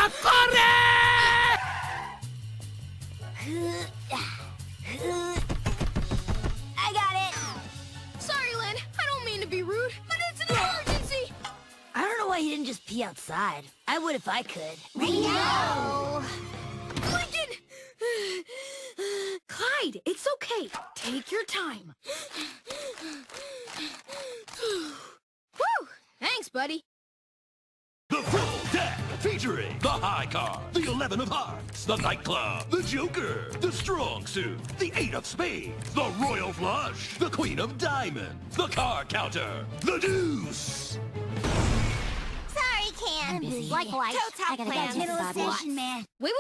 corre! I got it! Sorry, Len. I don't mean to be rude, but it's an emergency! I don't know why he didn't just pee outside. I would if I could. No! Lincoln! Clyde, it's okay. Take your time. Woo! Thanks, buddy. The full deck featuring the high card, the 11 of hearts, the nightclub, the joker, the strong suit, the 8 of spades, the royal flush, the queen of diamonds, the card counter, the deuce. Sorry, Can. I'm busy. Likewise. I gotta go to the bad watch. man. Wait.